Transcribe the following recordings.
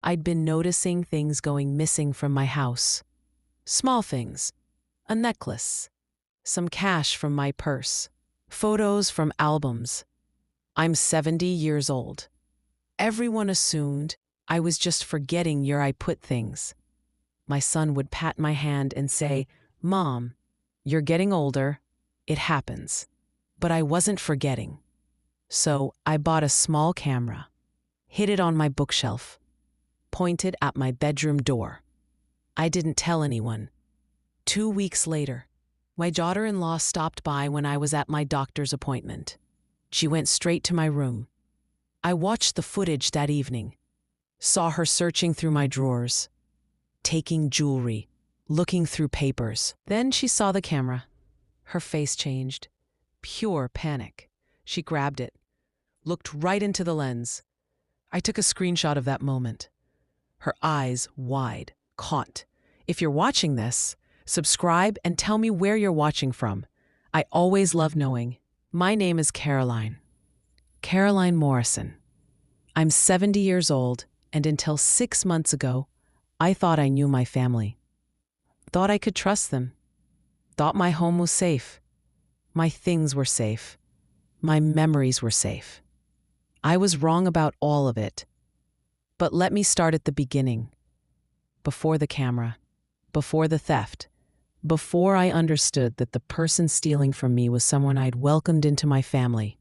I'd been noticing things going missing from my house. Small things. A necklace. Some cash from my purse. Photos from albums. I'm 70 years old. Everyone assumed I was just forgetting where I put things. My son would pat my hand and say, "Mom, you're getting older. It happens." But I wasn't forgetting. So I bought a small camera, hid it on my bookshelf, pointed at my bedroom door. I didn't tell anyone. 2 weeks later, my daughter-in-law stopped by when I was at my doctor's appointment. She went straight to my room. I watched the footage that evening, saw her searching through my drawers, taking jewelry, looking through papers. Then she saw the camera. Her face changed. Pure panic. She grabbed it, looked right into the lens. I took a screenshot of that moment. Her eyes wide, caught. If you're watching this, subscribe and tell me where you're watching from. I always love knowing. My name is Caroline. Caroline Morrison. I'm 70 years old, and until 6 months ago, I thought I knew my family. Thought I could trust them. Thought my home was safe. My things were safe. My memories were safe. I was wrong about all of it. But let me start at the beginning. Before the camera. Before the theft. Before I understood that the person stealing from me was someone I'd welcomed into my family.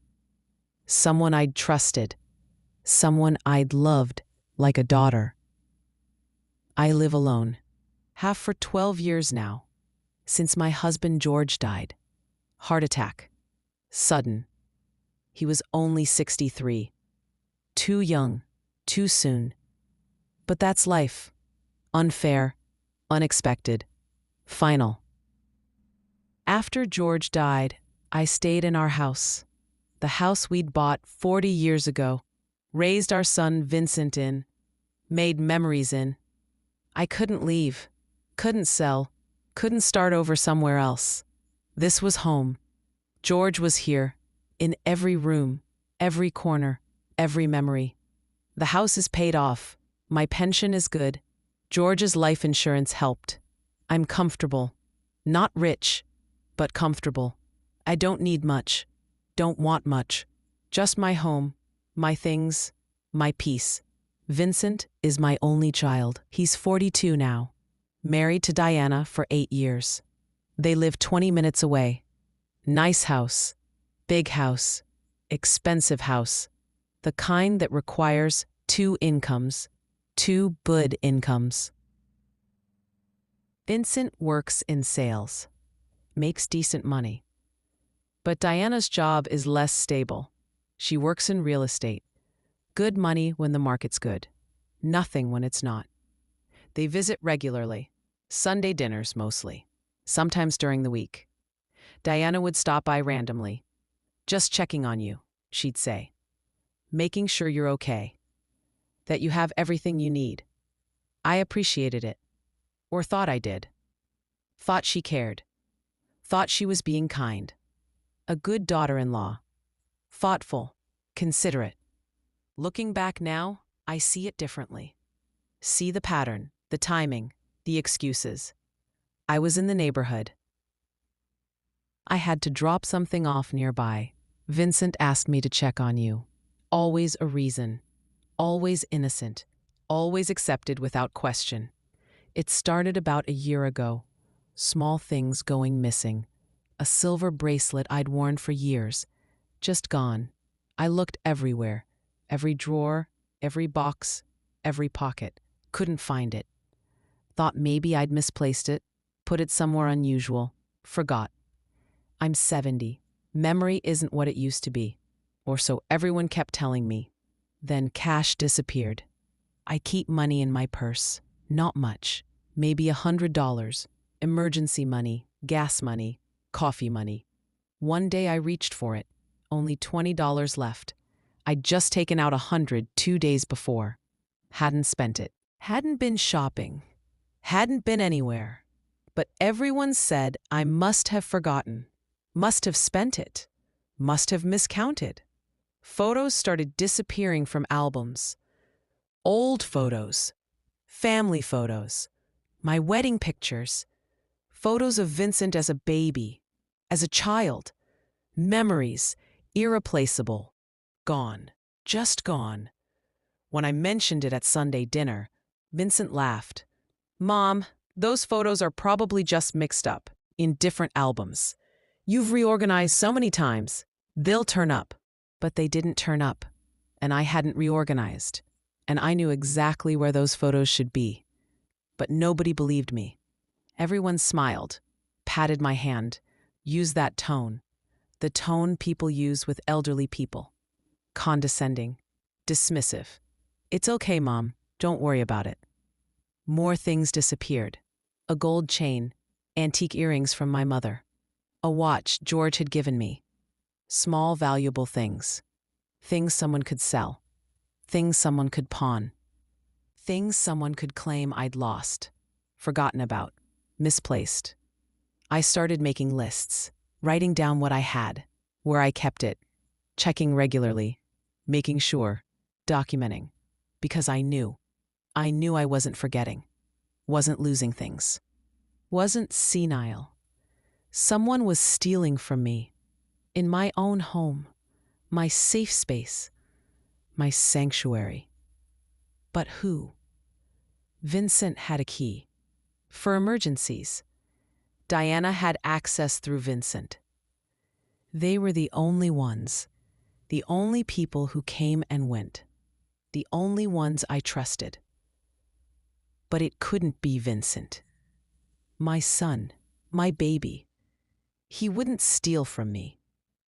Someone I'd trusted. Someone I'd loved like a daughter. I live alone. Have for 12 years now. Since my husband George died. Heart attack. Sudden. He was only 63. Too young. Too soon. But that's life. Unfair. Unexpected. Final. After George died, I stayed in our house. The house we'd bought 40 years ago. Raised our son Vincent in. Made memories in. I couldn't leave. Couldn't sell. Couldn't start over somewhere else. This was home. George was here. In every room. Every corner. Every memory. The house is paid off. My pension is good. George's life insurance helped. I'm comfortable. Not rich, but comfortable. I don't need much. Don't want much. Just my home, my things, my peace. Vincent is my only child. He's 42 now. Married to Diana for 8 years. They live 20 minutes away. Nice house. Big house. Expensive house. The kind that requires 2 incomes. 2 good incomes. Vincent works in sales. Makes decent money. But Diana's job is less stable. She works in real estate. Good money when the market's good. Nothing when it's not. They visit regularly. Sunday dinners mostly. Sometimes during the week. Diana would stop by randomly. "Just checking on you," she'd say. "Making sure you're okay. That you have everything you need." I appreciated it. Or thought I did. Thought she cared. Thought she was being kind. A good daughter-in-law. Thoughtful. Considerate. Looking back now, I see it differently. See the pattern, the timing, the excuses. I was in the neighborhood. I had to drop something off nearby. Vincent asked me to check on you. Always a reason. Always innocent. Always accepted without question. It started about a year ago. Small things going missing. A silver bracelet I'd worn for years. Just gone. I looked everywhere. Every drawer, every box, every pocket. Couldn't find it. Thought maybe I'd misplaced it. Put it somewhere unusual. Forgot. I'm 70. Memory isn't what it used to be. Or so everyone kept telling me. Then cash disappeared. I keep money in my purse. Not much. Maybe $100. Emergency money, gas money, coffee money. One day I reached for it. Only $20 left. I'd just taken out 100 2 days before. Hadn't spent it. Hadn't been shopping. Hadn't been anywhere. But everyone said I must have forgotten. Must have spent it. Must have miscounted. Photos started disappearing from albums. Old photos, family photos, my wedding pictures, photos of Vincent as a baby, as a child, memories, irreplaceable, gone, just gone. When I mentioned it at Sunday dinner, Vincent laughed. Mom, those photos are probably just mixed up in different albums. You've reorganized so many times. They'll turn up. But they didn't turn up, and I hadn't reorganized, and I knew exactly where those photos should be. But nobody believed me. Everyone smiled, patted my hand, used that tone, the tone people use with elderly people. Condescending, dismissive. It's okay, Mom. Don't worry about it. More things disappeared. A gold chain, antique earrings from my mother, a watch George had given me. Small, valuable things. Things someone could sell. Things someone could pawn. Things someone could claim I'd lost, forgotten about, misplaced. I started making lists, writing down what I had, where I kept it, checking regularly, making sure, documenting, because I knew I wasn't forgetting, wasn't losing things, wasn't senile. Someone was stealing from me, in my own home, my safe space, my sanctuary. But who? Vincent had a key. For emergencies. Diana had access through Vincent. They were the only ones, the only people who came and went, the only ones I trusted. But it couldn't be Vincent. My son, my baby. He wouldn't steal from me,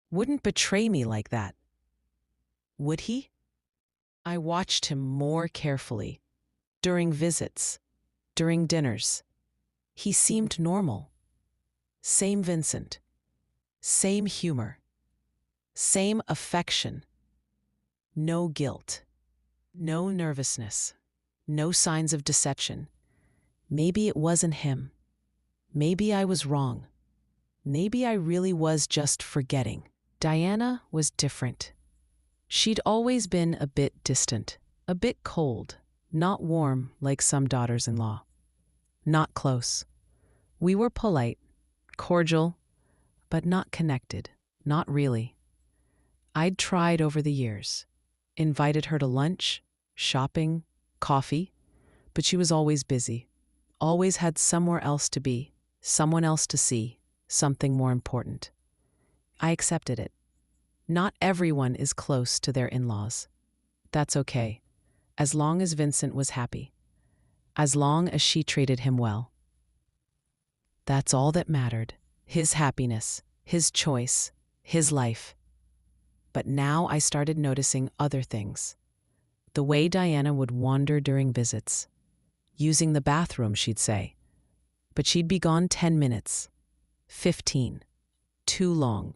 wouldn't betray me like that. Would he? I watched him more carefully, during visits, during dinners. He seemed normal. Same Vincent. Same humor. Same affection. No guilt. No nervousness. No signs of deception. Maybe it wasn't him. Maybe I was wrong. Maybe I really was just forgetting. Diana was different. She'd always been a bit distant, a bit cold, not warm like some daughters-in-law. Not close. We were polite, cordial, but not connected, not really. I'd tried over the years, invited her to lunch, shopping, coffee, but she was always busy, always had somewhere else to be, someone else to see, something more important. I accepted it. Not everyone is close to their in-laws. That's okay, as long as Vincent was happy, as long as she treated him well. That's all that mattered. His happiness, his choice, his life. But now I started noticing other things. The way Diana would wander during visits. Using the bathroom, she'd say. But she'd be gone 10 minutes. 15. Too long.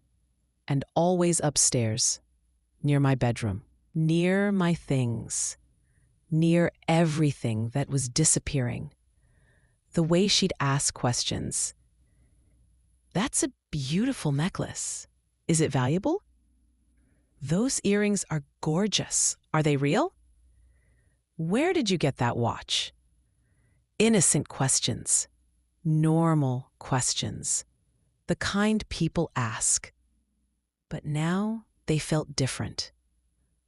And always upstairs. Near my bedroom. Near my things. Near everything that was disappearing. The way she'd ask questions. That's a beautiful necklace. Is it valuable? Those earrings are gorgeous. Are they real? Where did you get that watch? Innocent questions. Normal questions. The kind people ask. But now they felt different.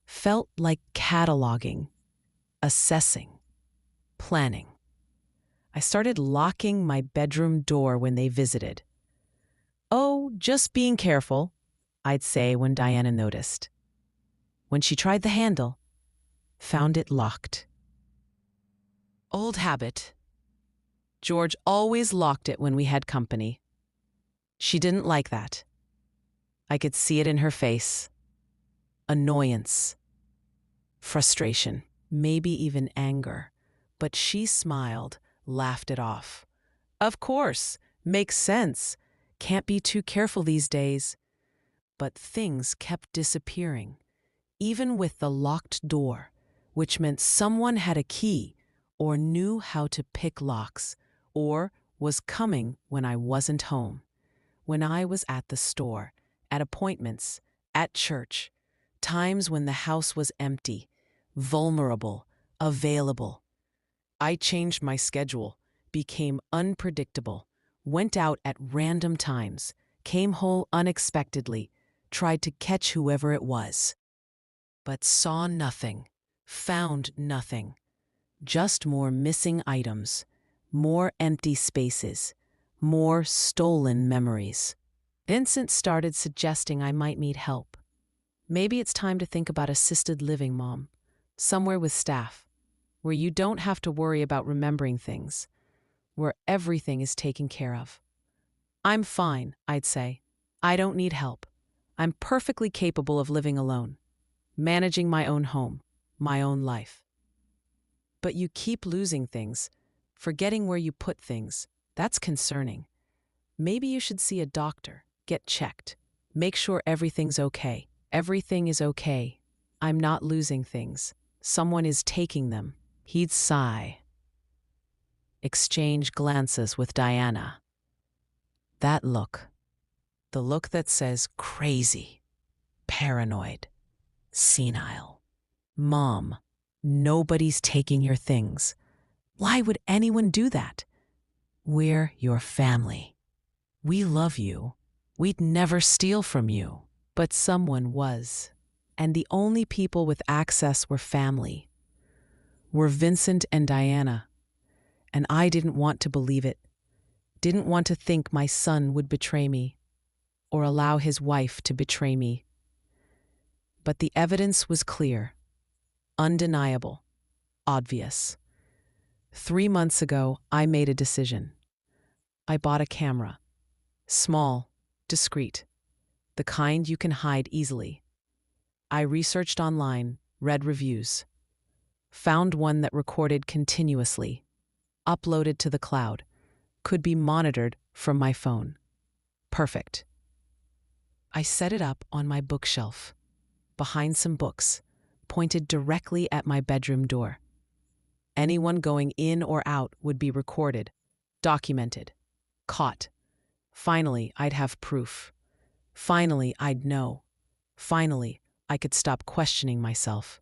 Felt like cataloging, assessing, planning. I started locking my bedroom door when they visited. Oh, just being careful, I'd say when Diana noticed. When she tried the handle, found it locked. Old habit. George always locked it when we had company. She didn't like that. I could see it in her face. Annoyance. Frustration. Maybe even anger. But she smiled, laughed it off. Of course. Makes sense. Can't be too careful these days. But things kept disappearing, even with the locked door, which meant someone had a key or knew how to pick locks or was coming when I wasn't home, when I was at the store, at appointments, at church, times when the house was empty, vulnerable, available. I changed my schedule, became unpredictable, went out at random times, came home unexpectedly, tried to catch whoever it was. But saw nothing, found nothing. Just more missing items, more empty spaces, more stolen memories. Vincent started suggesting I might need help. Maybe it's time to think about assisted living, Mom. Somewhere with staff, where you don't have to worry about remembering things, where everything is taken care of. I'm fine, I'd say. I don't need help. I'm perfectly capable of living alone, managing my own home, my own life. But you keep losing things, forgetting where you put things. That's concerning. Maybe you should see a doctor, get checked, make sure everything's okay. Everything is okay. I'm not losing things. Someone is taking them. He'd sigh. Exchange glances with Diana. That look. The look that says crazy, paranoid, senile. Mom, nobody's taking your things. Why would anyone do that? We're your family. We love you. We'd never steal from you. But someone was. And the only people with access were family. Were Vincent and Diana. And I didn't want to believe it. Didn't want to think my son would betray me, or allow his wife to betray me. But the evidence was clear, undeniable, obvious. 3 months ago, I made a decision. I bought a camera. Small, discreet, the kind you can hide easily. I researched online, read reviews, found one that recorded continuously, uploaded to the cloud, could be monitored from my phone. Perfect. I set it up on my bookshelf, behind some books, pointed directly at my bedroom door. Anyone going in or out would be recorded, documented, caught. Finally, I'd have proof. Finally, I'd know. Finally, I could stop questioning myself.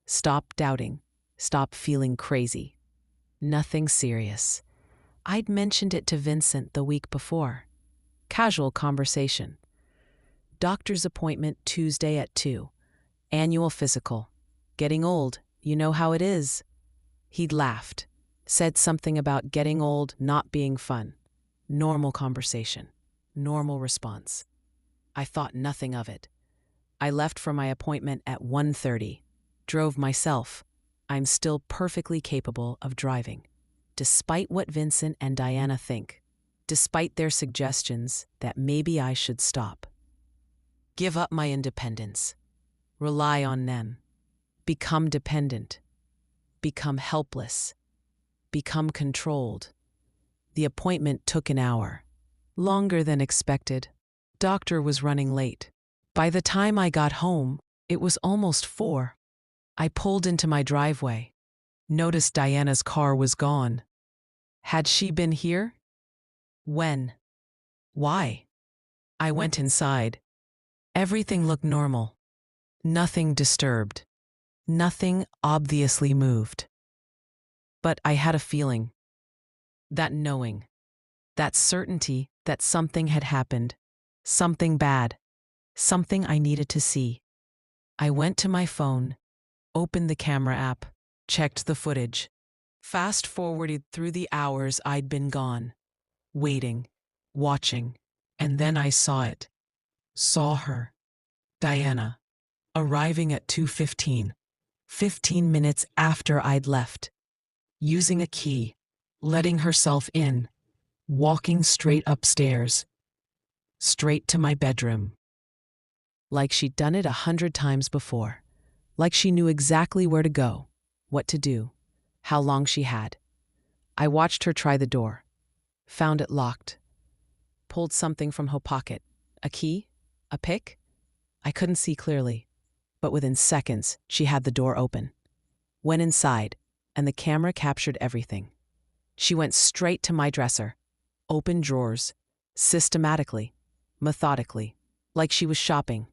Stop doubting. Stop feeling crazy. Nothing serious. I'd mentioned it to Vincent the week before. Casual conversation. Doctor's appointment Tuesday at 2. Annual physical. Getting old, you know how it is. He'd laughed. Said something about getting old not being fun. Normal conversation. Normal response. I thought nothing of it. I left for my appointment at 1:30. Drove myself. I'm still perfectly capable of driving, despite what Vincent and Diana think, despite their suggestions that maybe I should stop. Give up my independence. Rely on them. Become dependent. Become helpless. Become controlled. The appointment took an hour. Longer than expected. Doctor was running late. By the time I got home, it was almost 4. I pulled into my driveway. Noticed Diana's car was gone. Had she been here? When? Why? I went inside. Everything looked normal. Nothing disturbed. Nothing obviously moved. But I had a feeling. That knowing. That certainty that something had happened. Something bad. Something I needed to see. I went to my phone, opened the camera app, checked the footage, fast-forwarded through the hours I'd been gone, waiting, watching, and then I saw it. Saw her, Diana, arriving at 2:15, 15 minutes after I'd left, using a key, letting herself in, walking straight upstairs, straight to my bedroom. Like she'd done it 100 times before. Like she knew exactly where to go, what to do, how long she had. I watched her try the door. Found it locked. Pulled something from her pocket. A key? A pick? I couldn't see clearly, but within seconds, she had the door open. Went inside, and the camera captured everything. She went straight to my dresser. Opened drawers. Systematically. Methodically. Like she was shopping.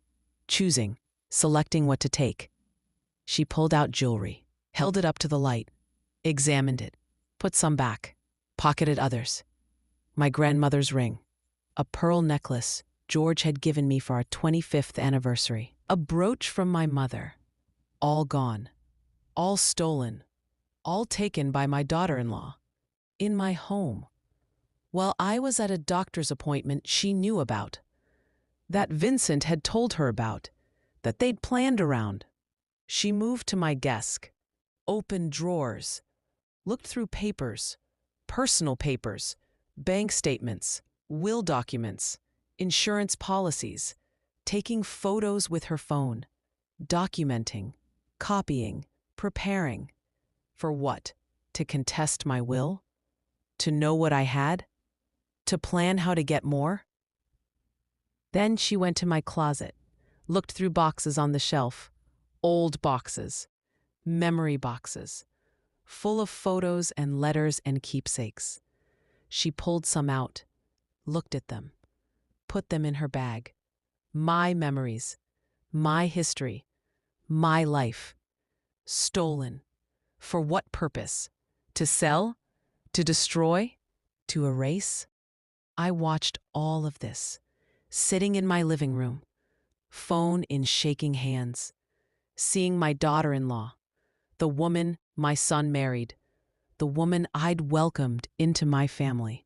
Choosing. Selecting what to take. She pulled out jewelry. held it up to the light, examined it, put some back, pocketed others. My grandmother's ring, a pearl necklace George had given me for our 25th anniversary, a brooch from my mother, all gone, all stolen, all taken by my daughter-in-law, in my home, while I was at a doctor's appointment she knew about, that Vincent had told her about, that they'd planned around. She moved to my desk, opened drawers, looked through papers, personal papers, bank statements, will documents, insurance policies, taking photos with her phone, documenting, copying, preparing. For what? To contest my will? To know what I had? To plan how to get more? Then she went to my closet, looked through boxes on the shelf, old boxes, memory boxes, full of photos and letters and keepsakes. She pulled some out, looked at them, put them in her bag. My memories, my history, my life. Stolen. For what purpose? To sell? To destroy? To erase? I watched all of this, sitting in my living room, phone in shaking hands, seeing my daughter-in-law, the woman my son married, the woman I'd welcomed into my family,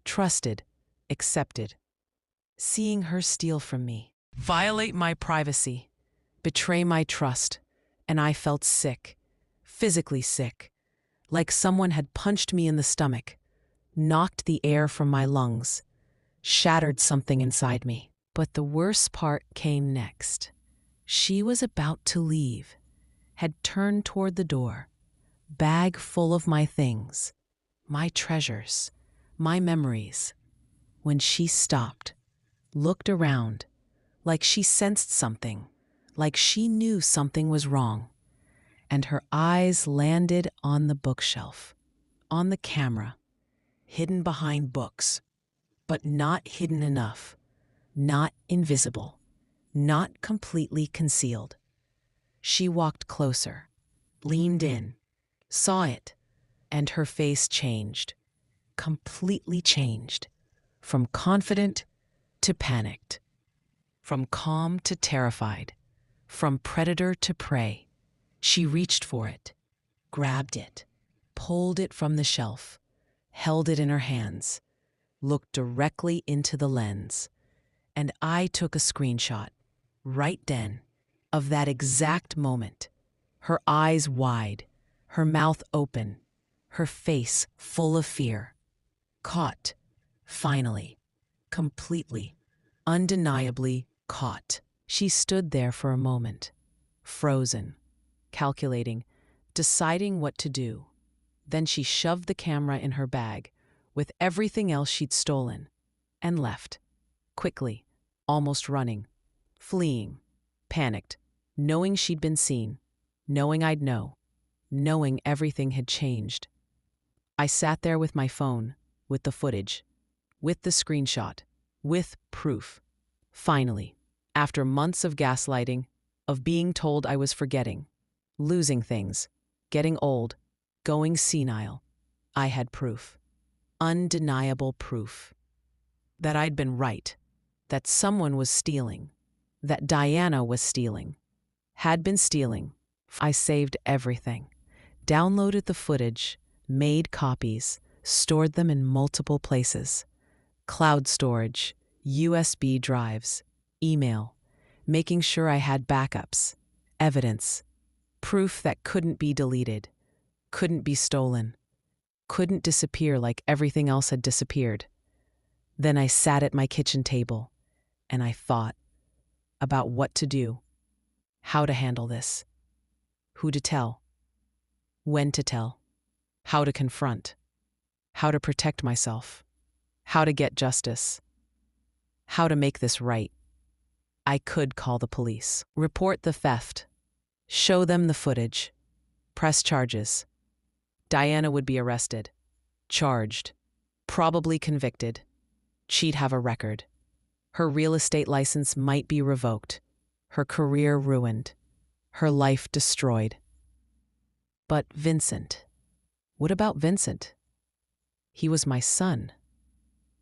trusted, accepted, seeing her steal from me, violate my privacy, betray my trust, and I felt sick, physically sick, like someone had punched me in the stomach, knocked the air from my lungs, shattered something inside me. But the worst part came next. She was about to leave, had turned toward the door, bag full of my things, my treasures, my memories, when she stopped, looked around, like she sensed something, like she knew something was wrong, and her eyes landed on the bookshelf, on the camera, hidden behind books, but not hidden enough, not invisible, not completely concealed. She walked closer, leaned in, saw it, and her face changed, completely changed, from confident to panicked, from calm to terrified, from predator to prey. She reached for it, grabbed it, pulled it from the shelf, held it in her hands, looked directly into the lens, and I took a screenshot, right then, of that exact moment, her eyes wide, her mouth open, her face full of fear. Caught, finally, completely, undeniably caught. She stood there for a moment, frozen, calculating, deciding what to do. Then she shoved the camera in her bag with everything else she'd stolen and left, quickly, almost running, fleeing, panicked, knowing she'd been seen, knowing I'd know, knowing everything had changed. I sat there with my phone, with the footage, with the screenshot, with proof. Finally, after months of gaslighting, of being told I was forgetting, losing things, getting old, going senile, I had proof. Undeniable proof. That I'd been right. That someone was stealing. That Diana was stealing. Had been stealing. I saved everything. Downloaded the footage, made copies, stored them in multiple places. Cloud storage, USB drives, email, making sure I had backups, evidence, proof that couldn't be deleted, couldn't be stolen, couldn't disappear like everything else had disappeared. Then I sat at my kitchen table, and I thought about what to do, how to handle this, who to tell, when to tell, how to confront, how to protect myself, how to get justice, how to make this right. I could call the police, report the theft, show them the footage, press charges. Diana would be arrested, charged, probably convicted. She'd have a record. Her real estate license might be revoked, her career ruined, her life destroyed. But Vincent. What about Vincent? He was my son,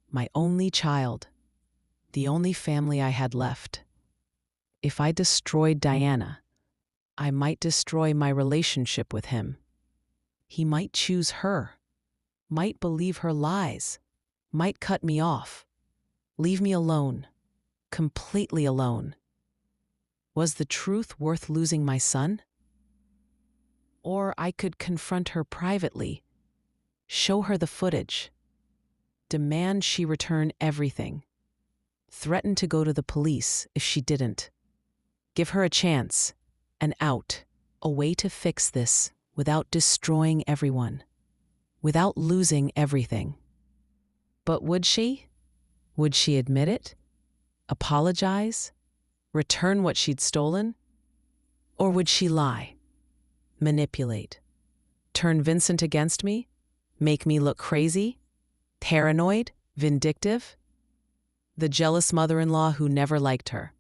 my only child, the only family I had left. If I destroyed Diana, I might destroy my relationship with him. He might choose her, might believe her lies, might cut me off, leave me alone, completely alone. Was the truth worth losing my son? Or I could confront her privately, show her the footage, demand she return everything, threaten to go to the police if she didn't, give her a chance, an out, a way to fix this without destroying everyone, without losing everything. But would she? Would she admit it? Apologize? Return what she'd stolen? Or would she lie? Manipulate? Turn Vincent against me? Make me look crazy? Paranoid? Vindictive? The jealous mother-in-law who never liked her,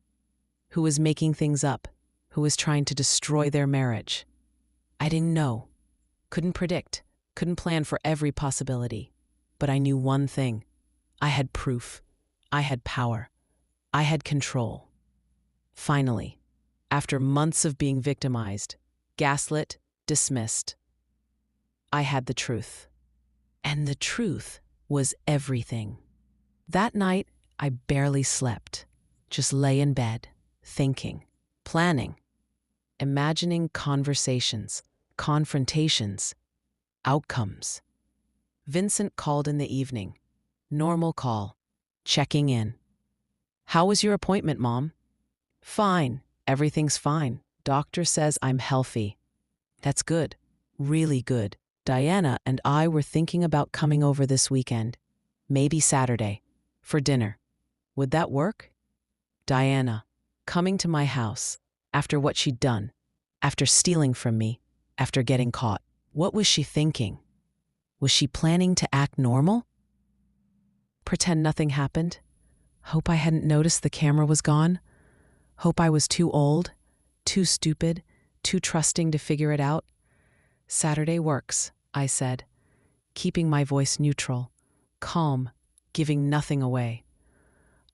who was making things up, who was trying to destroy their marriage. I didn't know, couldn't predict, couldn't plan for every possibility. But I knew one thing. I had proof. I had power. I had control. Finally, after months of being victimized, gaslit, dismissed, I had the truth. And the truth was everything. That night, I barely slept, just lay in bed, thinking, planning, imagining conversations, confrontations, outcomes. Vincent called in the evening. Normal call, checking in. How was your appointment, Mom? Fine, everything's fine. Doctor says I'm healthy. That's good, really good. Diana and I were thinking about coming over this weekend, maybe Saturday, for dinner. Would that work? Diana, coming to my house, after what she'd done, after stealing from me, after getting caught. What was she thinking? Was she planning to act normal? Pretend nothing happened? Hope I hadn't noticed the camera was gone? Hope I was too old, too stupid, too trusting to figure it out? Saturday works, I said, keeping my voice neutral, calm, giving nothing away.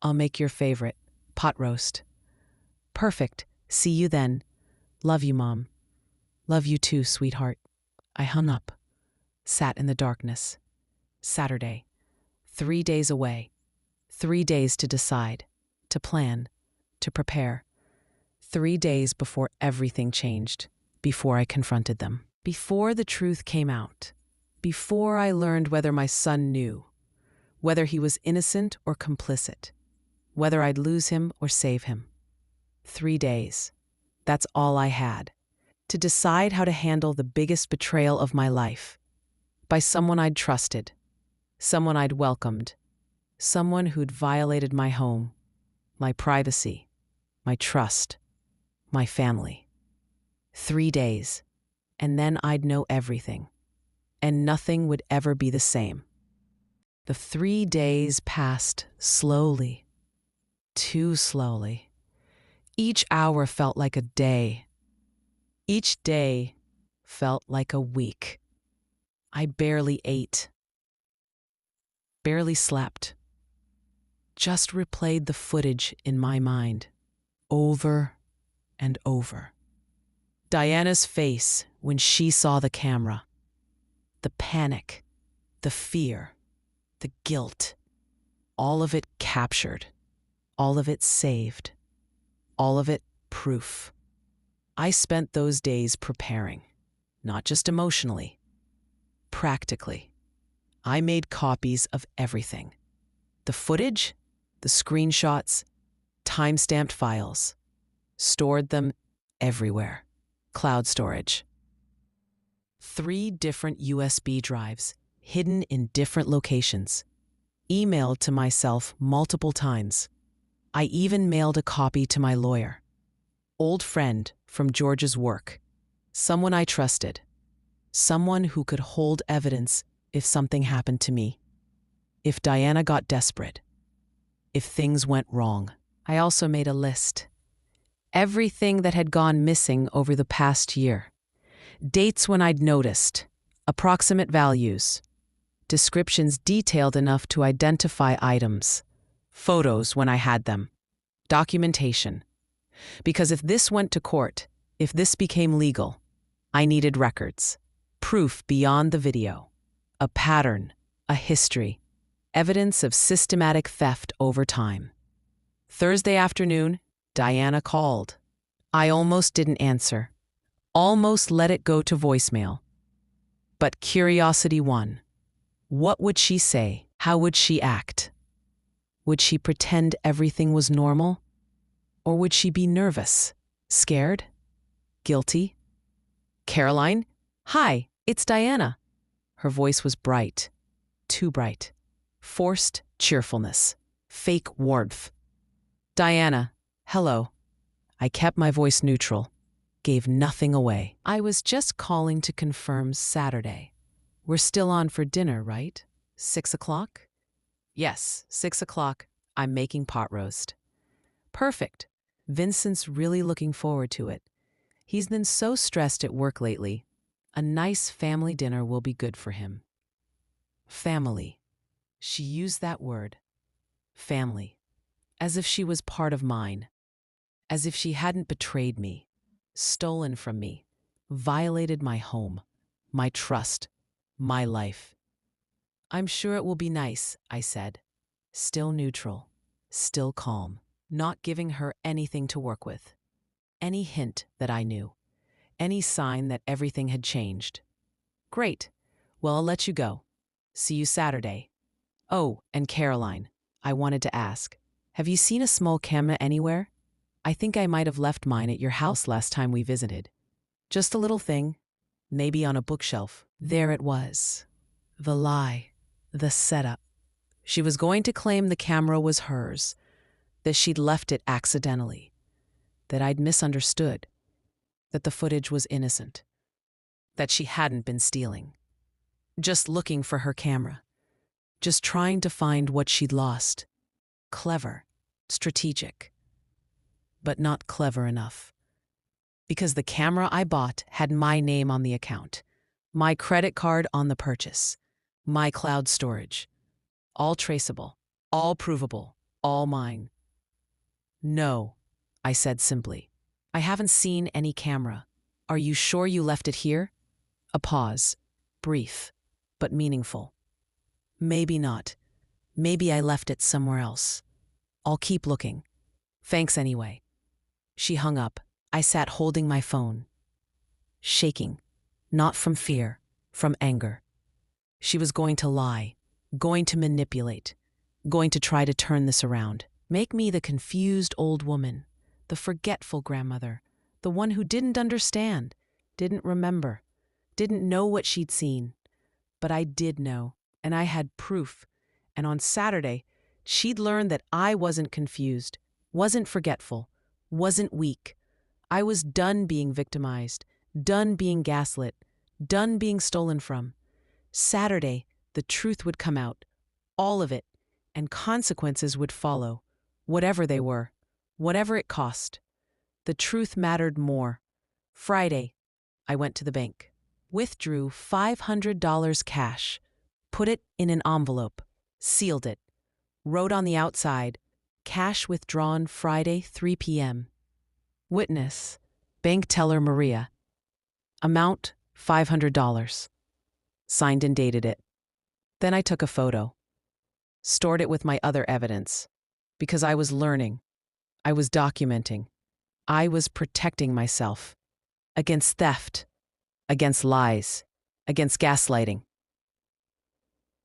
I'll make your favorite, pot roast. Perfect. See you then. Love you, Mom. Love you too, sweetheart. I hung up, sat in the darkness. Saturday. 3 days away. 3 days to decide, to plan, to prepare. 3 days before everything changed, before I confronted them, before the truth came out, before I learned whether my son knew, whether he was innocent or complicit, whether I'd lose him or save him. 3 days. That's all I had, to decide how to handle the biggest betrayal of my life, by someone I'd trusted, someone I'd welcomed, someone who'd violated my home, my privacy, my trust, my family. 3 days, and then I'd know everything, and nothing would ever be the same. The 3 days passed slowly, too slowly. Each hour felt like a day. Each day felt like a week. I barely ate, barely slept, just replayed the footage in my mind, over and over. Diana's face when she saw the camera, the panic, the fear, the guilt, all of it captured, all of it saved, all of it proof. I spent those days preparing, not just emotionally, practically. I made copies of everything. The footage, the screenshots, time-stamped files, stored them everywhere. Cloud storage. 3 different USB drives, hidden in different locations. Emailed to myself multiple times. I even mailed a copy to my lawyer. Old friend from George's work. Someone I trusted. Someone who could hold evidence if something happened to me. If Diana got desperate. If things went wrong. I also made a list. Everything that had gone missing over the past year. Dates when I'd noticed. Approximate values. Descriptions detailed enough to identify items. Photos when I had them. Documentation. Because if this went to court, if this became legal, I needed records. Proof beyond the video. A pattern. A history. Evidence of systematic theft over time. Thursday afternoon, Diana called. I almost didn't answer. Almost let it go to voicemail. But curiosity won. What would she say? How would she act? Would she pretend everything was normal? Or would she be nervous, scared, guilty? Caroline? Hi, it's Diana. Her voice was bright, too bright. Forced cheerfulness, fake warmth. Diana, hello. I kept my voice neutral, gave nothing away. I was just calling to confirm Saturday. We're still on for dinner, right? 6 o'clock? Yes, 6 o'clock. I'm making pot roast. Perfect. Vincent's really looking forward to it. He's been so stressed at work lately. A nice family dinner will be good for him. Family. She used that word. Family. As if she was part of mine. As if she hadn't betrayed me, stolen from me, violated my home, my trust, my life. I'm sure it will be nice, I said. Still neutral, still calm, not giving her anything to work with. Any hint that I knew, any sign that everything had changed. Great. Well, I'll let you go. See you Saturday. Oh, and Caroline, I wanted to ask, have you seen a small camera anywhere? I think I might have left mine at your house last time we visited. Just a little thing, maybe on a bookshelf. There it was. The lie, the setup. She was going to claim the camera was hers, that she'd left it accidentally, that I'd misunderstood, that the footage was innocent, that she hadn't been stealing. Just looking for her camera, just trying to find what she'd lost. Clever, strategic, but not clever enough. Because the camera I bought had my name on the account, my credit card on the purchase, my cloud storage. All traceable, all provable, all mine. No, I said simply. I haven't seen any camera. Are you sure you left it here? A pause, brief, but meaningful. Maybe not. Maybe I left it somewhere else. I'll keep looking. Thanks anyway. She hung up. I sat holding my phone. Shaking. Not from fear, from anger. She was going to lie, going to manipulate, going to try to turn this around. Make me the confused old woman, the forgetful grandmother, the one who didn't understand, didn't remember, didn't know what she'd seen. But I did know, and I had proof. And on Saturday, she'd learned that I wasn't confused, wasn't forgetful, wasn't weak. I was done being victimized, done being gaslit, done being stolen from. Saturday, the truth would come out, all of it, and consequences would follow, whatever they were, whatever it cost. The truth mattered more. Friday, I went to the bank, withdrew $500 cash, put it in an envelope, sealed it, wrote on the outside, cash withdrawn Friday, 3 p.m. Witness, bank teller Maria. Amount, $500. Signed and dated it. Then I took a photo. Stored it with my other evidence. Because I was learning. I was documenting. I was protecting myself. Against theft. Against lies. Against gaslighting.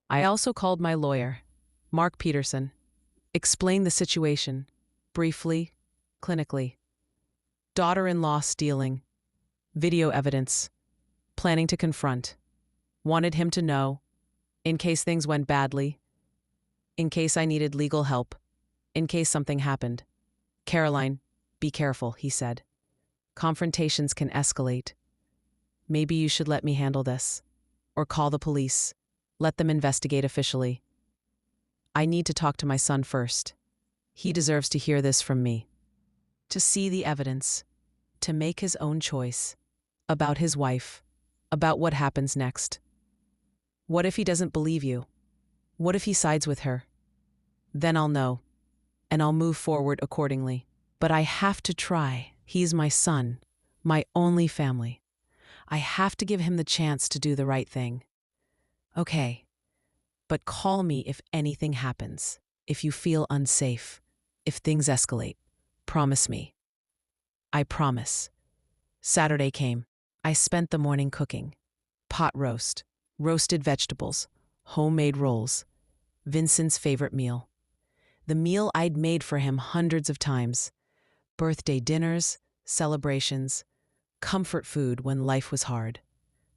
I also called my lawyer, Mark Peterson. Explained the situation. Briefly. Clinically. Daughter-in-law stealing. Video evidence. Planning to confront. Wanted him to know, in case things went badly, in case I needed legal help, in case something happened. Caroline, be careful, he said. Confrontations can escalate. Maybe you should let me handle this. Or call the police. Let them investigate officially. I need to talk to my son first. He deserves to hear this from me. To see the evidence. To make his own choice. about his wife, about what happens next. What if he doesn't believe you? What if he sides with her? Then I'll know, and I'll move forward accordingly. But I have to try. He's my son, my only family. I have to give him the chance to do the right thing. Okay, but call me if anything happens, if you feel unsafe, if things escalate. Promise me. I promise. Saturday came. I spent the morning cooking. Pot roast, roasted vegetables, homemade rolls, Vincent's favorite meal. The meal I'd made for him hundreds of times. Birthday dinners, celebrations, comfort food when life was hard.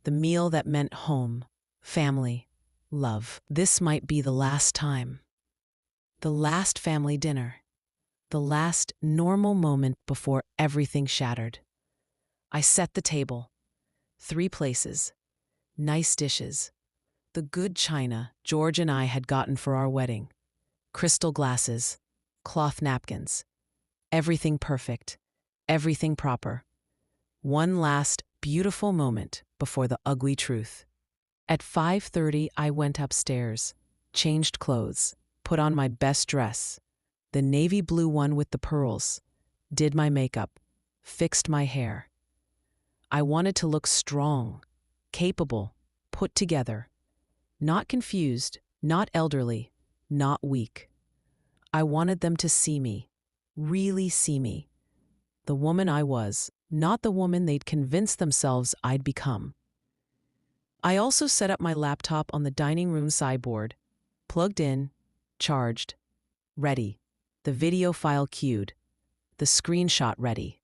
The meal that meant home, family, love. This might be the last time. The last family dinner. The last normal moment before everything shattered. I set the table. 3 places. Nice dishes. The good china George and I had gotten for our wedding. Crystal glasses. Cloth napkins. Everything perfect. Everything proper. One last beautiful moment before the ugly truth. At 5:30, I went upstairs, changed clothes, put on my best dress, the navy blue one with the pearls, did my makeup, fixed my hair. I wanted to look strong, capable, put together, not confused, not elderly, not weak. I wanted them to see me, really see me, the woman I was, not the woman they'd convinced themselves I'd become. I also set up my laptop on the dining room sideboard, plugged in, charged, ready, the video file queued, the screenshot ready,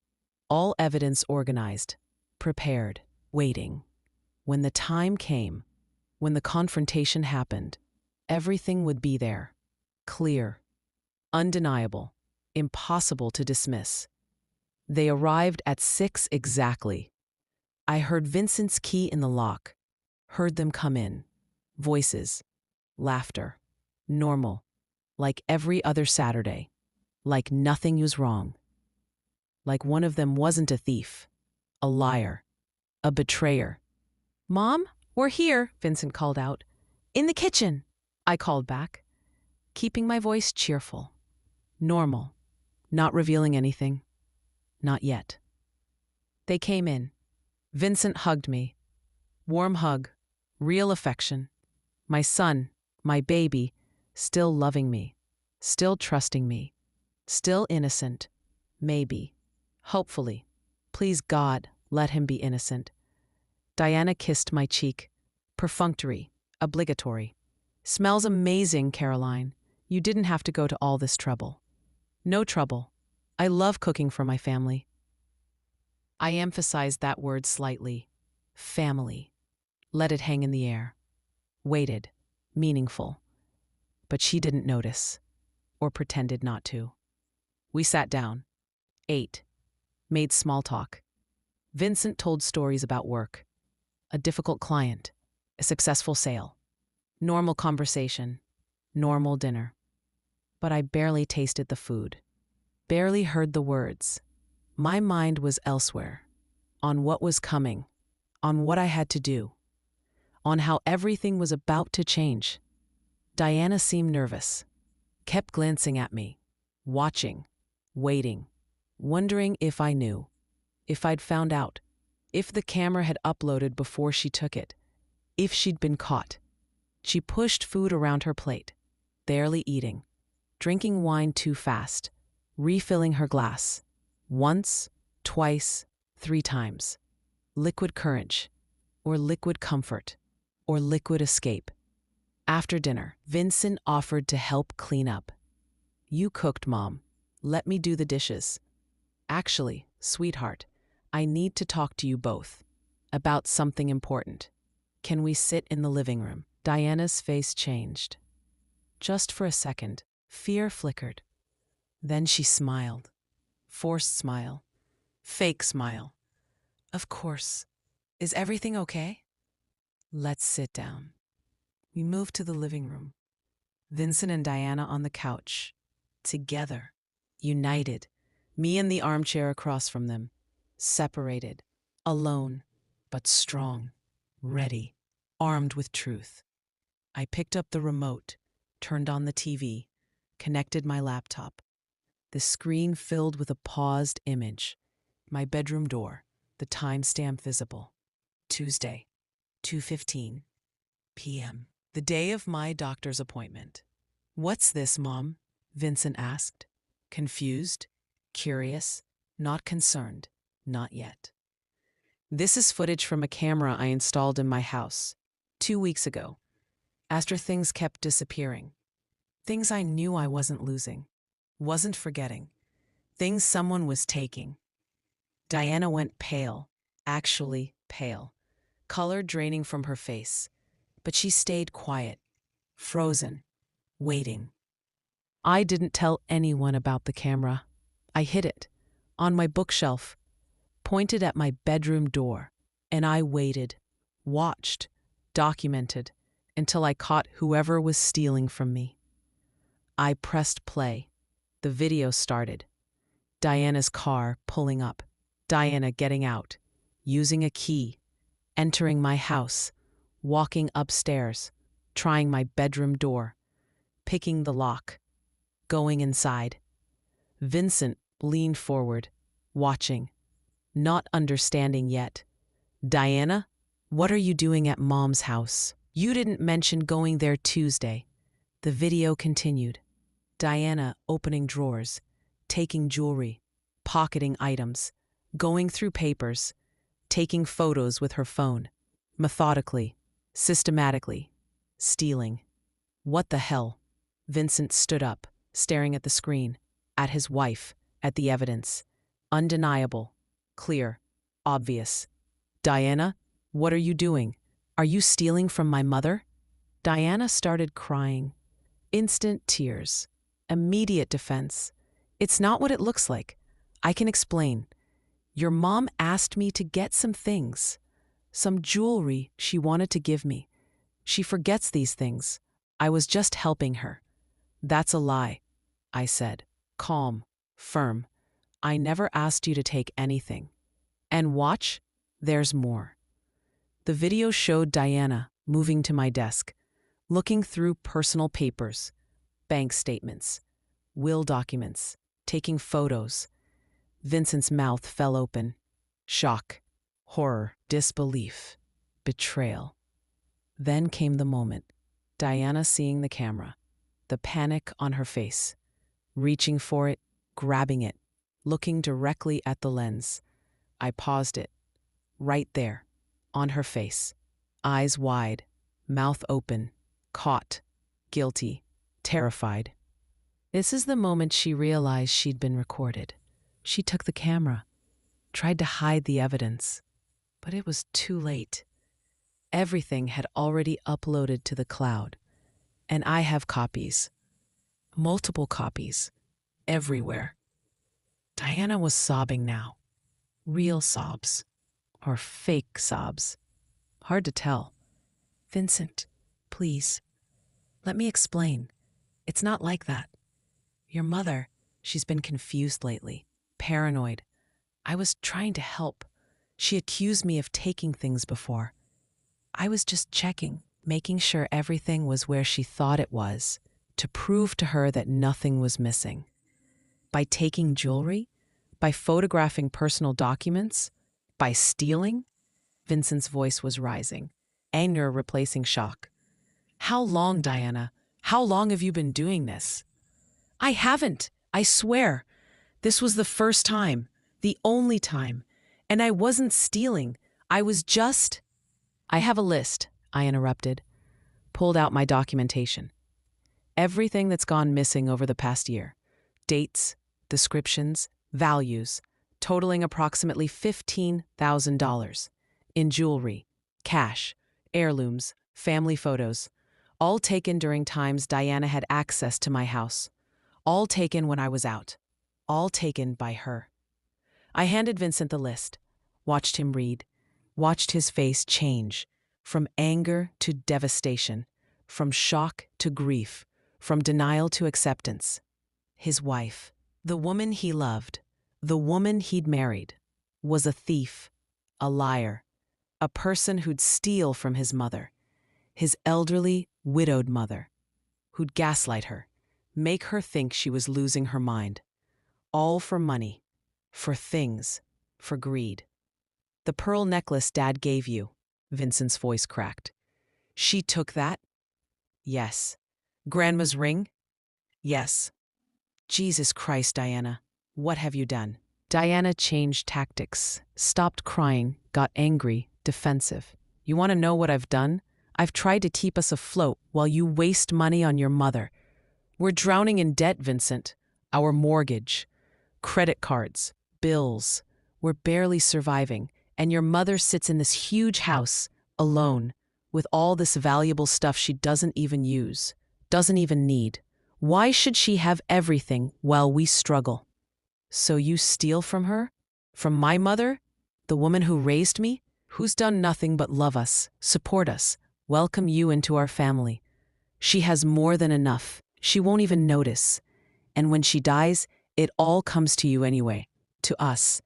all evidence organized, prepared, waiting. When the time came, when the confrontation happened, everything would be there, clear, undeniable, impossible to dismiss. They arrived at 6 exactly. I heard Vincent's key in the lock, heard them come in. Voices, laughter, normal, like every other Saturday, like nothing was wrong. Like one of them wasn't a thief, a liar, a betrayer. "Mom, we're here," Vincent called out. "In the kitchen," I called back, keeping my voice cheerful, normal, not revealing anything. Not yet. They came in. Vincent hugged me. Warm hug, real affection. My son, my baby, still loving me, still trusting me, still innocent, maybe, hopefully. Please God, let him be innocent. Diana kissed my cheek. Perfunctory, obligatory. "Smells amazing, Caroline. You didn't have to go to all this trouble." "No trouble. I love cooking for my family." I emphasized that word slightly. Family. Let it hang in the air. Waited. Meaningful. But she didn't notice, or pretended not to. We sat down. Ate. Made small talk. Vincent told stories about work. A difficult client. A successful sale. Normal conversation. Normal dinner. But I barely tasted the food. Barely heard the words. My mind was elsewhere. On what was coming. On what I had to do. On how everything was about to change. Diana seemed nervous. Kept glancing at me. Watching. Waiting. Wondering if I knew. If I'd found out. If the camera had uploaded before she took it. If she'd been caught. She pushed food around her plate. Barely eating. Drinking wine too fast. Refilling her glass. Once, twice, 3 times. Liquid courage. Or liquid comfort. Or liquid escape. After dinner, Vincent offered to help clean up. "You cooked, Mom. Let me do the dishes." "Actually, sweetheart, I need to talk to you both. About something important. Can we sit in the living room?" Diana's face changed. Just for a second, fear flickered. Then she smiled. Forced smile. Fake smile. "Of course. Is everything okay?" "Let's sit down." We moved to the living room. Vincent and Diana on the couch. Together. United. Me in the armchair across from them. Separated. Alone. but strong, ready, armed with truth. I picked up the remote, turned on the TV, connected my laptop. The screen filled with a paused image. My bedroom door, the timestamp visible. Tuesday, 2:15 p.m. The day of my doctor's appointment. "What's this, Mom?" Vincent asked. Confused, curious, not concerned, not yet. "This is footage from a camera I installed in my house 2 weeks ago, after things kept disappearing. Things I knew I wasn't losing, wasn't forgetting. Things someone was taking." Diana went pale, actually pale, color draining from her face, but she stayed quiet, frozen, waiting. "I didn't tell anyone about the camera. I hid it, on my bookshelf, pointed at my bedroom door, and I waited, watched, documented, until I caught whoever was stealing from me." I pressed play. The video started. Diana's car pulling up. Diana getting out, using a key, entering my house, walking upstairs, trying my bedroom door, picking the lock, going inside. Vincent leaned forward, watching, not understanding yet. "Diana, what are you doing at Mom's house? You didn't mention going there Tuesday." The video continued. Diana opening drawers, taking jewelry, pocketing items, going through papers, taking photos with her phone, methodically, systematically, stealing. "What the hell?" Vincent stood up, staring at the screen, at his wife, at the evidence. Undeniable, clear, obvious. "Diana, what are you doing? Are you stealing from my mother?" Diana started crying. Instant tears. Immediate defense. "It's not what it looks like. I can explain. Your mom asked me to get some things. Some jewelry she wanted to give me. She forgets these things. I was just helping her." "That's a lie," I said, calm, firm. "I never asked you to take anything. And watch, there's more." The video showed Diana moving to my desk, looking through personal papers, bank statements, will documents, taking photos. Vincent's mouth fell open. Shock, horror, disbelief, betrayal. Then came the moment. Diana seeing the camera, the panic on her face, reaching for it, grabbing it, looking directly at the lens. I paused it. Right there, on her face. Eyes wide, mouth open, caught, guilty, terrified. This is the moment she realized she'd been recorded. She took the camera, tried to hide the evidence, but it was too late. Everything had already uploaded to the cloud, and I have copies. Multiple copies, everywhere. Diana was sobbing now. Real sobs, or fake sobs. Hard to tell. "Vincent, please, let me explain. It's not like that. Your mother, she's been confused lately, paranoid. I was trying to help. She accused me of taking things before. I was just checking, making sure everything was where she thought it was, to prove to her that nothing was missing. By taking jewelry? By photographing personal documents? By stealing?" Vincent's voice was rising, anger replacing shock. "How long, Diana? How long have you been doing this?" "I haven't, I swear. This was the first time, the only time. And I wasn't stealing. I was just—" "I have a list," I interrupted, pulled out my documentation. Everything that's gone missing over the past year. Dates, descriptions, values, totaling approximately $15,000. In jewelry, cash, heirlooms, family photos, all taken during times Diana had access to my house. All taken when I was out. All taken by her. I handed Vincent the list, watched him read, watched his face change, from anger to devastation, from shock to grief, from denial to acceptance. His wife, the woman he loved, the woman he'd married, was a thief, a liar, A person who'd steal from his mother, his elderly, widowed mother, who'd gaslight her, make her think she was losing her mind. All for money, for things, for greed. The pearl necklace Dad gave you, Vincent's voice cracked. She took that? Yes. Grandma's ring? Yes. Jesus Christ, Diana, what have you done? Diana changed tactics, stopped crying, got angry, defensive. You want to know what I've done? I've tried to keep us afloat while you waste money on your mother. We're drowning in debt, Vincent. Our mortgage, credit cards, bills. We're barely surviving, and your mother sits in this huge house, alone, with all this valuable stuff she doesn't even use, doesn't even need. Why should she have everything while we struggle? So you steal from her? From my mother? The woman who raised me? Who's done nothing but love us, support us, welcome you into our family. She has more than enough. She won't even notice. And when she dies, it all comes to you anyway, to us.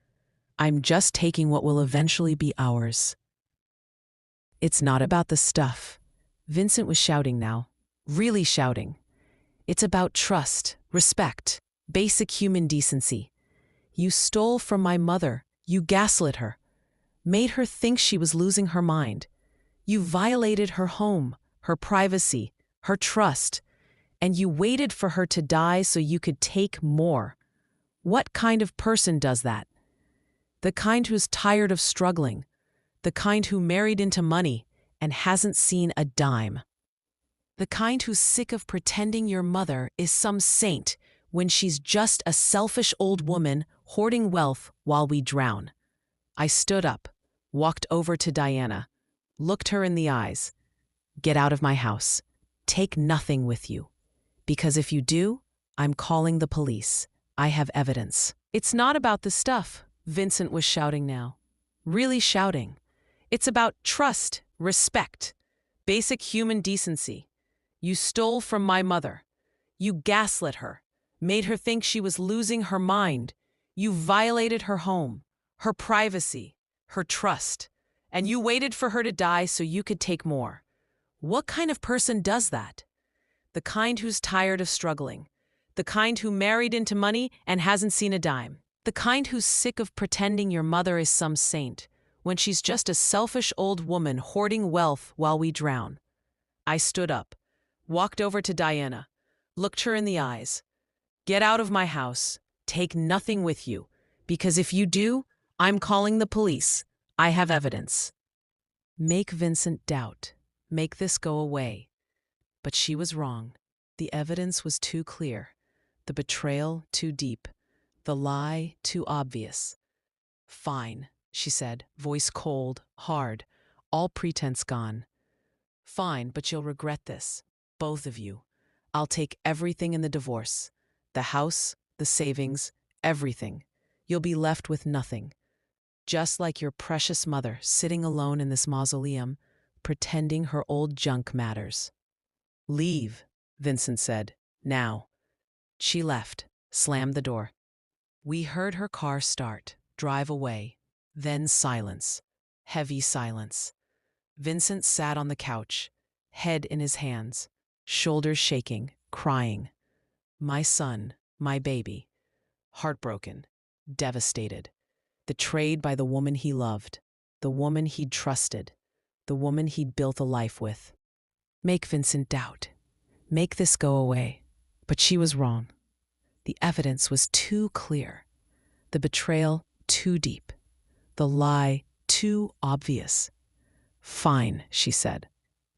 I'm just taking what will eventually be ours. It's not about the stuff. Vincent was shouting now, really shouting. It's about trust, respect, basic human decency. You stole from my mother. You gaslit her, made her think she was losing her mind. You violated her home, her privacy, her trust, and you waited for her to die so you could take more. What kind of person does that? The kind who's tired of struggling, the kind who married into money and hasn't seen a dime. The kind who's sick of pretending your mother is some saint when she's just a selfish old woman hoarding wealth while we drown. I stood up, walked over to Diana, looked her in the eyes. Get out of my house. Take nothing with you. Because if you do, I'm calling the police. I have evidence. It's not about the stuff, Vincent was shouting now. Really shouting. It's about trust, respect, basic human decency. You stole from my mother. You gaslit her, made her think she was losing her mind. You violated her home, her privacy, her trust, and you waited for her to die so you could take more. What kind of person does that? The kind who's tired of struggling, the kind who married into money and hasn't seen a dime, the kind who's sick of pretending your mother is some saint when she's just a selfish old woman hoarding wealth while we drown. I stood up, walked over to Diana, looked her in the eyes. Get out of my house. Take nothing with you, because if you do, I'm calling the police. I have evidence. Make Vincent doubt. Make this go away. But she was wrong. The evidence was too clear. The betrayal too deep. The lie too obvious. Fine, she said, voice cold, hard, all pretense gone. Fine, but you'll regret this, both of you. I'll take everything in the divorce. The house, the savings, everything. You'll be left with nothing. Just like your precious mother sitting alone in this mausoleum, pretending her old junk matters. Leave, Vincent said, now. She left, slammed the door. We heard her car start, drive away, then silence, heavy silence. Vincent sat on the couch, head in his hands, shoulders shaking, crying. My son, my baby, heartbroken, devastated, betrayed by the woman he loved, the woman he'd trusted, the woman he'd built a life with. Make Vincent doubt. Make this go away. But she was wrong. The evidence was too clear. The betrayal too deep. The lie too obvious. Fine, she said,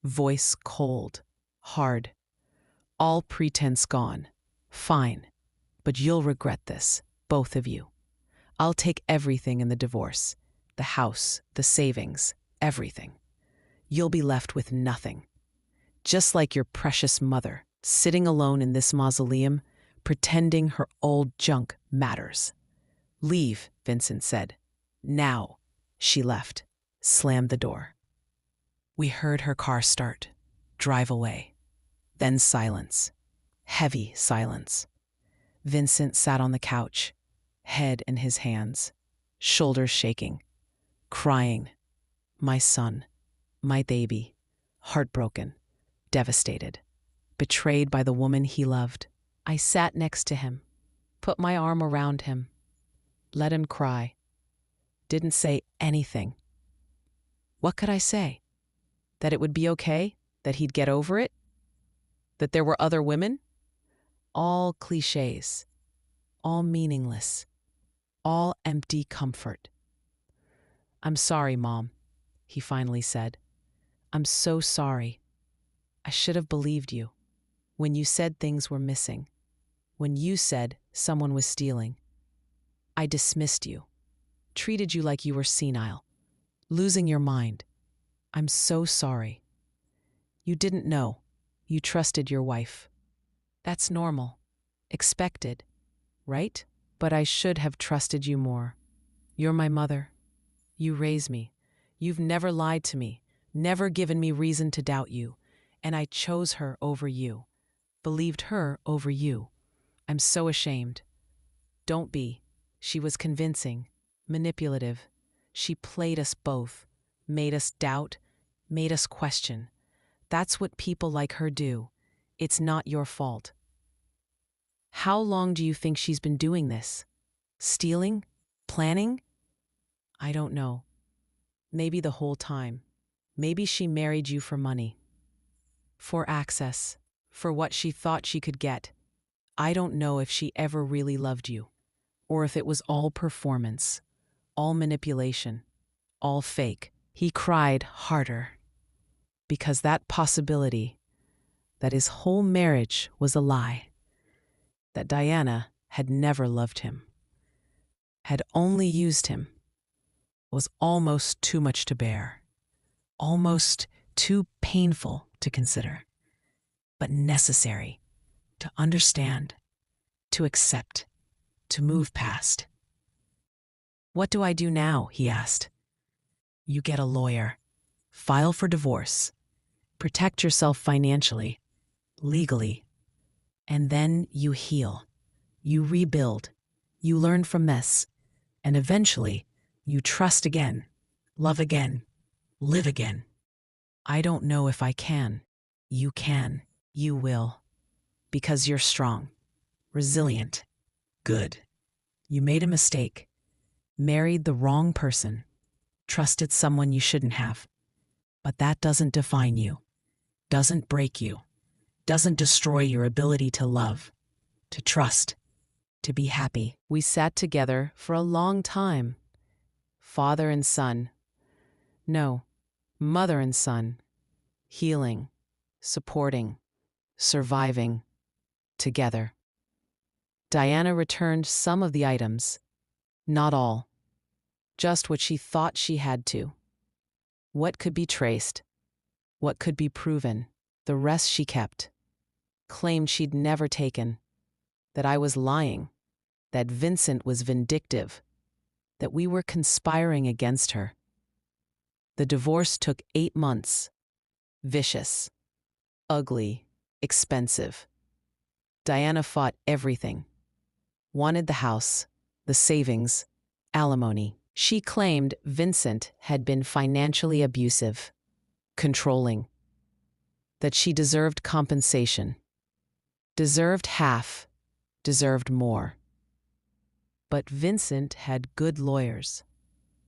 voice cold, hard. All pretense gone. Fine, but you'll regret this, both of you. I'll take everything in the divorce, the house, the savings, everything. You'll be left with nothing. Just like your precious mother, sitting alone in this mausoleum, pretending her old junk matters. Leave, Vincent said. Now. She left, slammed the door. We heard her car start, drive away. Then silence. Heavy silence. Vincent sat on the couch, head in his hands, shoulders shaking, crying. my son, my baby, heartbroken, devastated, betrayed by the woman he loved. I sat next to him, put my arm around him, let him cry, didn't say anything. What could I say? That it would be okay? That he'd get over it? That there were other women? All cliches, all meaningless, all empty comfort. "I'm sorry, Mom," he finally said. "I'm so sorry. I should have believed you. When you said things were missing, when you said someone was stealing, I dismissed you, treated you like you were senile, losing your mind. I'm so sorry. You didn't know. You trusted your wife. That's normal, expected, right? But I should have trusted you more. You're my mother. You raised me. You've never lied to me, never given me reason to doubt you, and I chose her over you, believed her over you. I'm so ashamed. Don't be. She was convincing, manipulative. She played us both, made us doubt, made us question. That's what people like her do. It's not your fault." "How long do you think she's been doing this? Stealing? Planning?" "I don't know. Maybe the whole time. Maybe she married you for money, for access, for what she thought she could get. I don't know if she ever really loved you, or if it was all performance, all manipulation, all fake." He cried harder, because that possibility, that his whole marriage was a lie, that Diana had never loved him, had only used him, was almost too much to bear, almost too painful to consider, but necessary to understand, to accept, to move past. "What do I do now?" he asked. "You get a lawyer, file for divorce, protect yourself financially, legally, and then you heal, you rebuild, you learn from this, and eventually you trust again, love again, live again." "I don't know if I can." "You can. You will. Because you're strong, resilient, good. You made a mistake, married the wrong person, trusted someone you shouldn't have. But that doesn't define you, doesn't break you, doesn't destroy your ability to love, to trust, to be happy." We sat together for a long time, father and son. No, mother and son, healing, supporting, surviving, together. Diana returned some of the items, not all, just what she thought she had to. What could be traced, what could be proven. The rest she kept, claimed she'd never taken, that I was lying, that Vincent was vindictive, that we were conspiring against her. The divorce took 8 months. Vicious, ugly, expensive. Diana fought everything. Wanted the house, the savings, alimony. She claimed Vincent had been financially abusive, controlling, that she deserved compensation, deserved half, deserved more. But Vincent had good lawyers,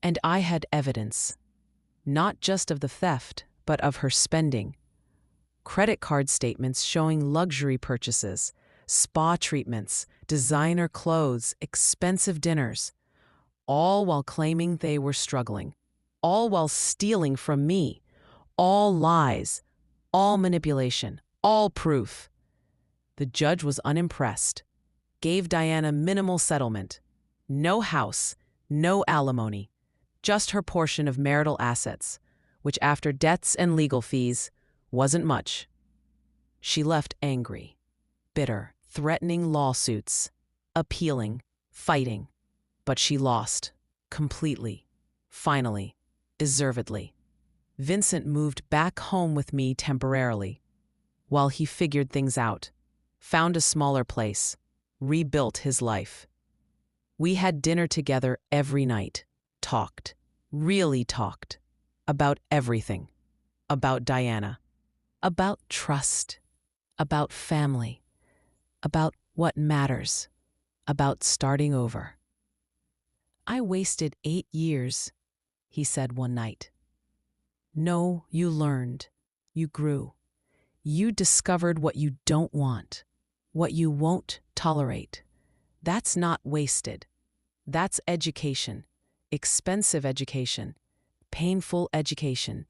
and I had evidence, not just of the theft, but of her spending. Credit card statements showing luxury purchases, spa treatments, designer clothes, expensive dinners, all while claiming they were struggling, all while stealing from me, all lies, all manipulation, all proof. The judge was unimpressed, gave Diana minimal settlement, no house, no alimony, just her portion of marital assets, which after debts and legal fees wasn't much. She left angry, bitter, threatening lawsuits, appealing, fighting. But she lost, completely, finally, deservedly. Vincent moved back home with me temporarily, while he figured things out, found a smaller place, rebuilt his life. We had dinner together every night, talked, really talked. about everything, about Diana, about trust, about family, about what matters, about starting over. "I wasted 8 years," he said one night. "No, you learned. You grew. You discovered what you don't want, what you won't tolerate. That's not wasted. That's education. Expensive education. Painful education.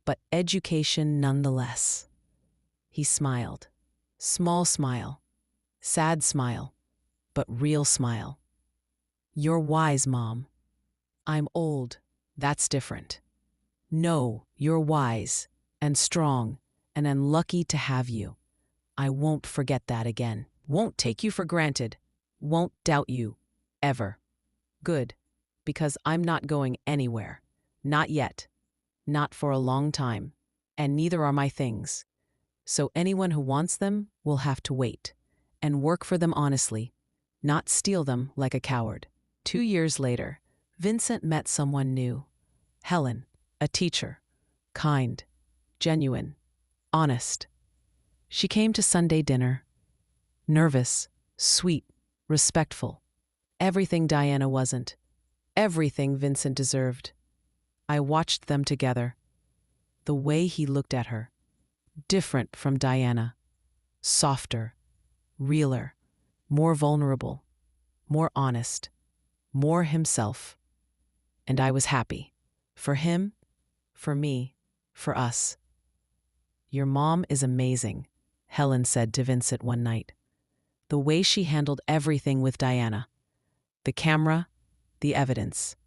But education nonetheless." He smiled. Small smile. Sad smile. But real smile. "You're wise, Mom. I'm old. That's different." "No, you're wise and strong and I'm lucky to have you. I won't forget that again. Won't take you for granted. Won't doubt you. Ever." "Good. Because I'm not going anywhere. Not yet. Not for a long time. And neither are my things. So anyone who wants them will have to wait. And work for them honestly. Not steal them like a coward." 2 years later, Vincent met someone new. Helen, a teacher. Kind. Genuine. Honest. She came to Sunday dinner. Nervous. Sweet. Respectful. Everything Diana wasn't. Everything Vincent deserved. I watched them together. The way he looked at her. Different from Diana. Softer. Realer. More vulnerable. More honest. More himself. And I was happy. For him. For me. For us. "Your mom is amazing," Helen said to Vincent one night. The way she handled everything with Diana. The camera. The evidence.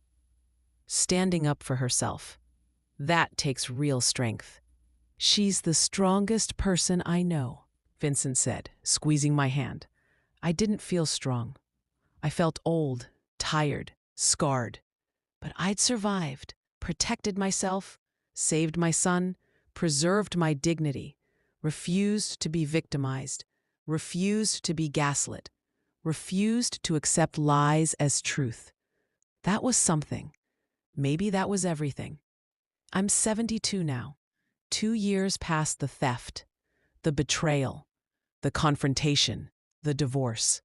Standing up for herself. That takes real strength. "She's the strongest person I know," Vincent said, squeezing my hand. I didn't feel strong. I felt old, tired, scarred. But I'd survived, protected myself, saved my son, preserved my dignity, refused to be victimized, refused to be gaslit, refused to accept lies as truth. That was something. Maybe that was everything. I'm 72 now, 2 years past the theft, the betrayal, the confrontation, the divorce.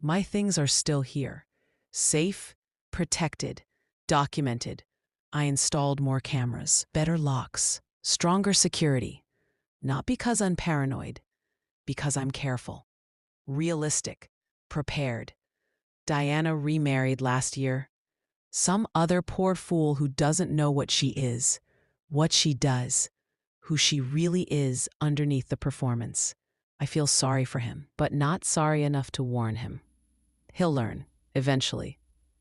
My things are still here, safe, protected, documented. I installed more cameras, better locks, stronger security. Not because I'm paranoid, because I'm careful, realistic, prepared. Diana remarried last year. Some other poor fool who doesn't know what she is, what she does, who she really is underneath the performance. I feel sorry for him, but not sorry enough to warn him. He'll learn, eventually.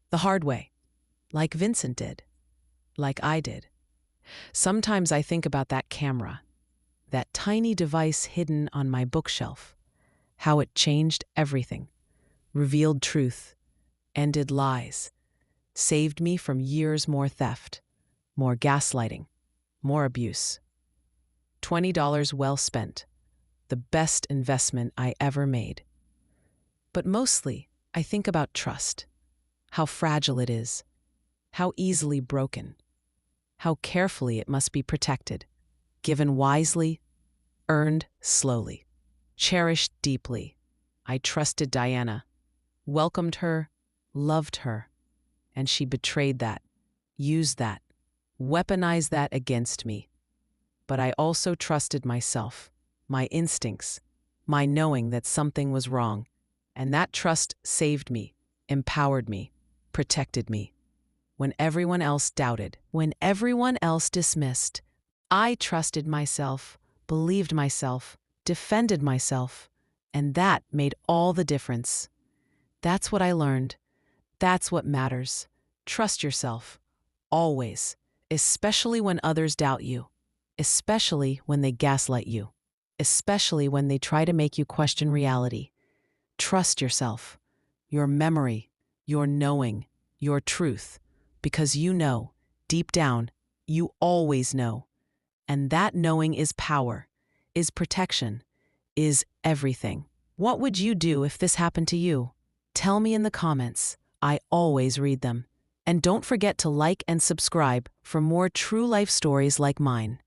The hard way. Like Vincent did. Like I did. Sometimes I think about that camera, that tiny device hidden on my bookshelf, how it changed everything, revealed truth, ended lies, saved me from years more theft, more gaslighting, more abuse. $20 well spent, the best investment I ever made. But mostly, I think about trust, how fragile it is, how easily broken, how carefully it must be protected, given wisely, earned slowly, cherished deeply. I trusted Diana, welcomed her, loved her, and she betrayed that, used that, weaponized that against me. But I also trusted myself, my instincts, my knowing that something was wrong, and that trust saved me, empowered me, protected me. When everyone else doubted, when everyone else dismissed, I trusted myself, believed myself, defended myself, and that made all the difference. That's what I learned. That's what matters. Trust yourself. Always. Especially when others doubt you. Especially when they gaslight you. Especially when they try to make you question reality. Trust yourself. Your memory. Your knowing. Your truth. Because you know, deep down, you always know. And that knowing is power, is protection, is everything. What would you do if this happened to you? Tell me in the comments. I always read them. And don't forget to like and subscribe for more true life stories like mine.